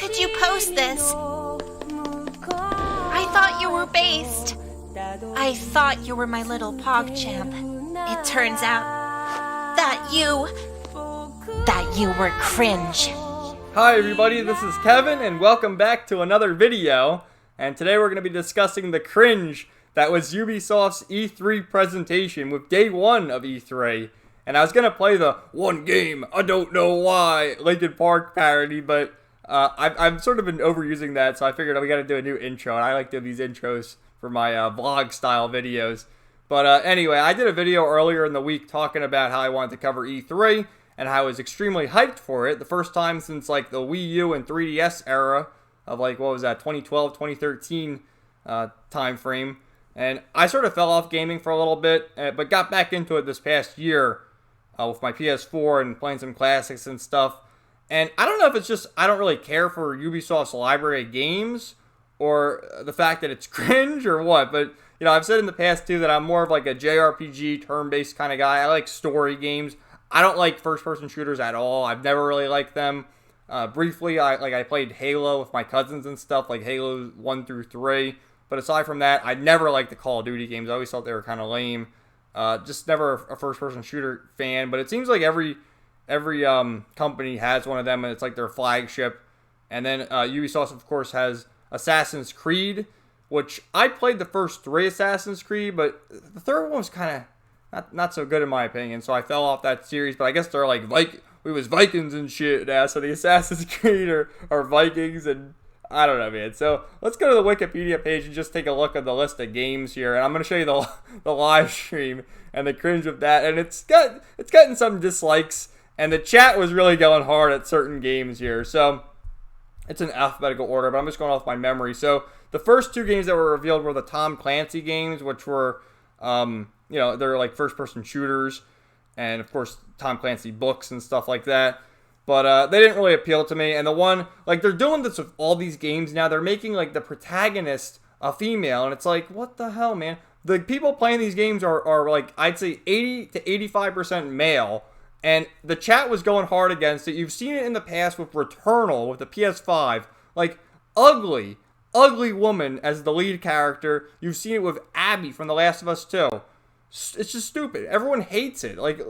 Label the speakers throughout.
Speaker 1: could you post this? I thought you were based. I thought you were my little PogChamp. It turns out that you were Cringe.
Speaker 2: Hi everybody, this is Kevin and welcome back to another video. And today we're going to be discussing the Cringe that was Ubisoft's E3 presentation with day one of E3. And I was going to play the one game, I don't know why, Linkin Park parody, but I've sort of been overusing that, so I figured we got to do a new intro. And I like doing these intros for my vlog style videos. But anyway, I did a video earlier in the week talking about how I wanted to cover E3 and how I was extremely hyped for it. The first time since like the Wii U and 3DS era of like, what was that, 2012, 2013 time frame. And I sort of fell off gaming for a little bit, but got back into it this past year with my PS4 and playing some classics and stuff. And I don't know if it's just I don't really care for Ubisoft's library of games or the fact that it's cringe or what. But, you know, I've said in the past, too, that I'm more of like a JRPG, turn-based kind of guy. I like story games. I don't like first-person shooters at all. I've never really liked them. Briefly, I played Halo with my cousins and stuff, like Halo 1 through 3. But aside from that, I never liked the Call of Duty games. I always thought they were kind of lame. Just never a first-person shooter fan. But it seems like every company has one of them, and it's like their flagship. And then Ubisoft, of course, has Assassin's Creed, which I played the first 3 Assassin's Creed, but the third one was kind of not so good in my opinion, so I fell off that series. But I guess they're like we was Vikings and shit now, so the Assassin's Creed are Vikings, and I don't know, man. So let's go to the Wikipedia page and just take a look at the list of games here, and I'm going to show you the live stream and the cringe of that, and it's gotten some dislikes, and the chat was really going hard at certain games here, so it's in alphabetical order, but I'm just going off my memory. So the first 2 games that were revealed were the Tom Clancy games, which were, they're like first-person shooters, and of course Tom Clancy books and stuff like that. But they didn't really appeal to me. And the one, like, they're doing this with all these games now. They're making like the protagonist a female, and it's like, what the hell, man? The people playing these games are like, I'd say 80 to 85% male. And the chat was going hard against it. You've seen it in the past with Returnal, with the PS5. Like, ugly woman as the lead character. You've seen it with Abby from The Last of Us 2. It's just stupid. Everyone hates it. Like,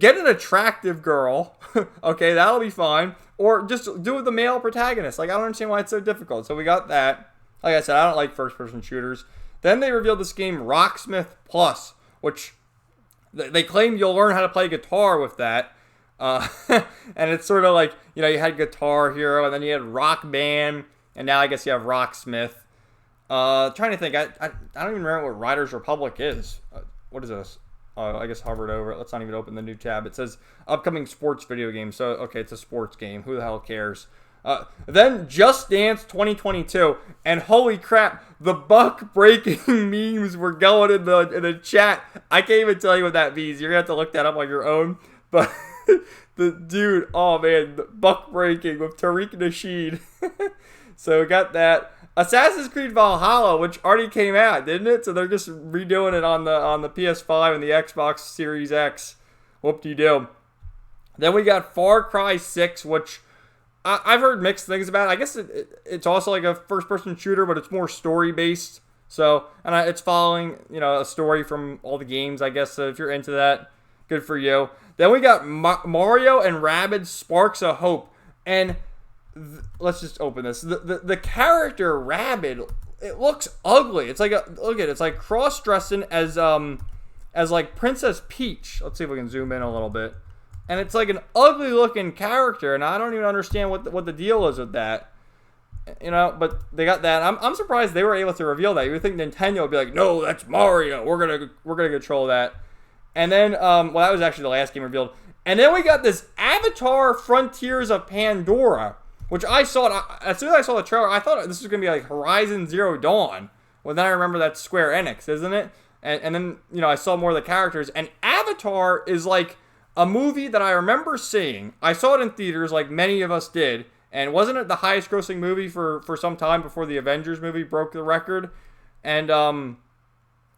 Speaker 2: get an attractive girl. Okay, that'll be fine. Or just do it with the male protagonist. Like, I don't understand why it's so difficult. So we got that. Like I said, I don't like first-person shooters. Then they revealed this game, Rocksmith Plus, which they claim you'll learn how to play guitar with that. And it's sort of like, you know, you had Guitar Hero, and then you had Rock Band, and now I guess you have Rocksmith. Trying to think, I don't even remember what Riders Republic is. What is this? I guess hovered over it. Let's not even open the new tab. It says upcoming sports video game. So, okay, it's a sports game. Who the hell cares? Then Just Dance 2022, and holy crap, the buck-breaking memes were going in the chat. I can't even tell you what that means. You're going to have to look that up on your own. But the dude, oh man, the buck-breaking with Tariq Nasheed. So we got that. Assassin's Creed Valhalla, which already came out, didn't it? So they're just redoing it on the PS5 and the Xbox Series X. Whoop-de-doo. Then we got Far Cry 6, which I've heard mixed things about. I guess it's also like a first-person shooter, but it's more story-based. So, and it's following, you know, a story from all the games, I guess. So if you're into that, good for you. Then we got Mario and Rabbids Sparks of Hope. And let's just open this. The character Rabbid, it looks ugly. It's like look at it. It's like cross-dressing as like Princess Peach. Let's see if we can zoom in a little bit. And it's like an ugly looking character, and I don't even understand what the deal is with that. You know, but they got that. I'm surprised they were able to reveal that. You would think Nintendo would be like, no, that's Mario. We're gonna control that. And then that was actually the last game revealed. And then we got this Avatar: Frontiers of Pandora, which I saw as soon as I saw the trailer, I thought this was gonna be like Horizon Zero Dawn. Well, then I remember that's Square Enix, isn't it? And then, you know, I saw more of the characters. And Avatar is like a movie that I remember seeing. I saw it in theaters like many of us did. And wasn't it the highest grossing movie for some time before the Avengers movie broke the record? And,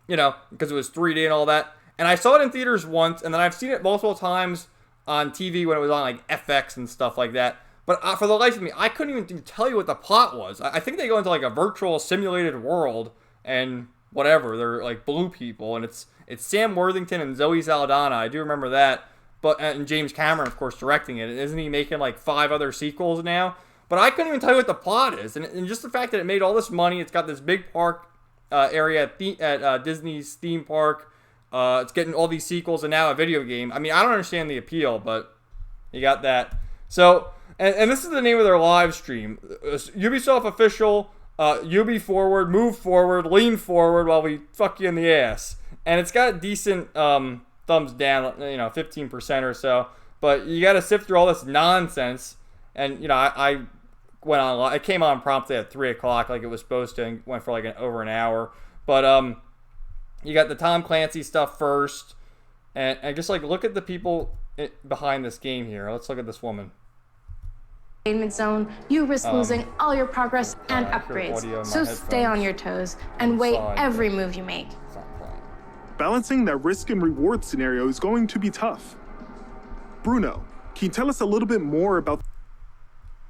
Speaker 2: you know, because it was 3D and all that. And I saw it in theaters once, and then I've seen it multiple times on TV when it was on like FX and stuff like that. But for the life of me, I couldn't even tell you what the plot was. I think they go into like a virtual simulated world and whatever. They're like blue people, and it's Sam Worthington and Zoe Saldana. I do remember that. But and James Cameron, of course, directing it. Isn't he making like 5 other sequels now? But I couldn't even tell you what the plot is. And just the fact that it made all this money, it's got this big park area at Disney's theme park. It's getting all these sequels and now a video game. I mean, I don't understand the appeal, but you got that. So, and this is the name of their live stream. Ubisoft official, Ubi forward, move forward, lean forward while we fuck you in the ass. And it's got decent thumbs down, 15% or so. But you got to sift through all this nonsense. And, I went on. It came on promptly at 3 o'clock, like it was supposed to, and went for like over an hour. But you got the Tom Clancy stuff first, and just like look at the people behind this game here. Let's look at this woman.
Speaker 3: Entertainment zone, you risk losing all your progress and upgrades. So stay on your toes and weigh every move you make.
Speaker 4: Balancing that risk and reward scenario is going to be tough. Bruno, can you tell us a little bit more about?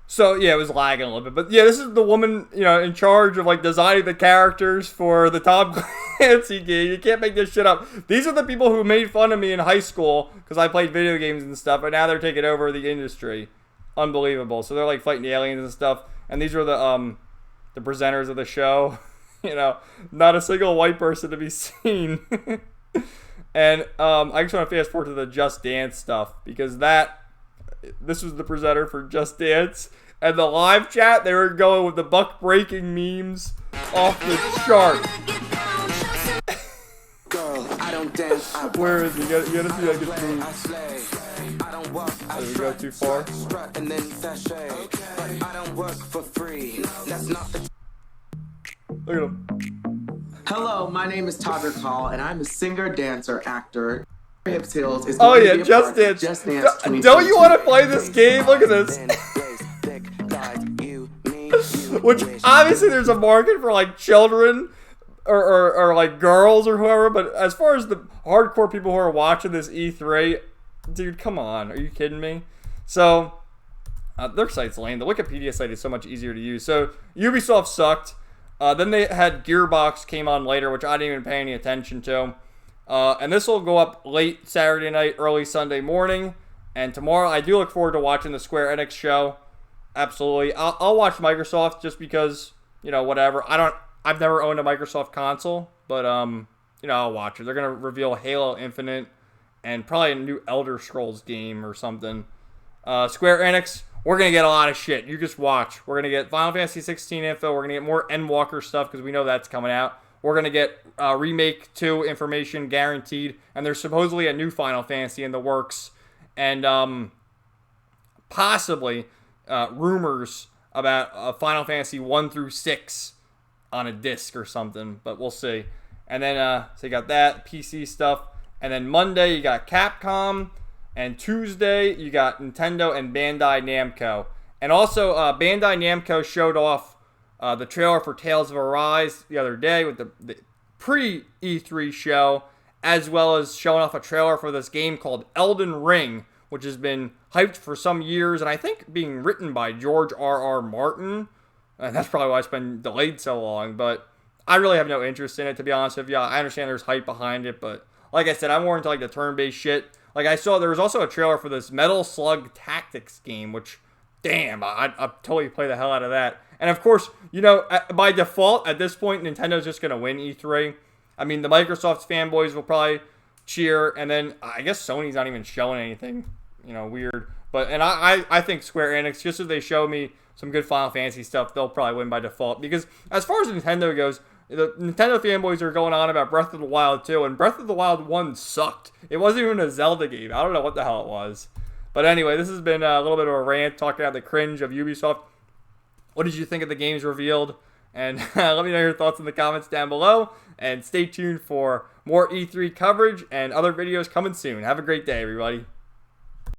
Speaker 2: So, yeah, it was lagging a little bit. But, yeah, this is the woman, in charge of, like, designing the characters for the Tom Clancy game. You can't make this shit up. These are the people who made fun of me in high school because I played video games and stuff, but now they're taking over the industry. Unbelievable. So they're, like, fighting aliens and stuff. And these are the presenters of the show. Not a single white person to be seen. And I just want to fast forward to the Just Dance stuff because this was the presenter for Just Dance. And the live chat, they were going with the buck breaking memes off the chart. Where is he? You gotta see like his moves. Did we go too far? Look at him.
Speaker 5: Hello, my name is Todd Call, and I'm a singer, dancer, actor. Hips Hills is
Speaker 2: oh yeah, Just Dance. Don't you want to play this game? Look at this. Which obviously there's a market for like children or like girls or whoever, but as far as the hardcore people who are watching this E3, dude, come on, are you kidding me? So their site's lame. The Wikipedia site is so much easier to use. So Ubisoft sucked. Then they had Gearbox came on later, which I didn't even pay any attention to. And this will go up late Saturday night, early Sunday morning. And tomorrow, I do look forward to watching the Square Enix show. Absolutely. I'll watch Microsoft just because, whatever. I've never owned a Microsoft console, but, I'll watch it. They're going to reveal Halo Infinite and probably a new Elder Scrolls game or something. Square Enix, we're going to get a lot of shit. You just watch. We're going to get Final Fantasy 16 info. We're going to get more Endwalker stuff because we know that's coming out. We're going to get Remake 2 information guaranteed. And there's supposedly a new Final Fantasy in the works. And possibly rumors about Final Fantasy 1 through 6 on a disc or something. But we'll see. And then, so you got that, PC stuff. And then Monday, you got Capcom. And Tuesday, you got Nintendo and Bandai Namco. And also, Bandai Namco showed off the trailer for Tales of Arise the other day with the pre-E3 show, as well as showing off a trailer for this game called Elden Ring, which has been hyped for some years, and I think being written by George R.R. Martin. And that's probably why it's been delayed so long, but I really have no interest in it, to be honest with you. I understand there's hype behind it, but like I said, I'm more into like the turn-based shit. Like I saw, there was also a trailer for this Metal Slug Tactics game, which, damn, I'd totally play the hell out of that. And of course, by default, at this point, Nintendo's just going to win E3. I mean, the Microsoft fanboys will probably cheer, and then I guess Sony's not even showing anything, weird. And I think Square Enix, just as they show me some good Final Fantasy stuff, they'll probably win by default. Because as far as Nintendo goes, the Nintendo fanboys are going on about Breath of the Wild 2, and Breath of the Wild 1 sucked. It wasn't even a Zelda game. I don't know what the hell it was. But anyway, this has been a little bit of a rant talking about the cringe of Ubisoft. What did you think of the games revealed? And let me know your thoughts in the comments down below. And stay tuned for more E3 coverage and other videos coming soon. Have a great day, everybody.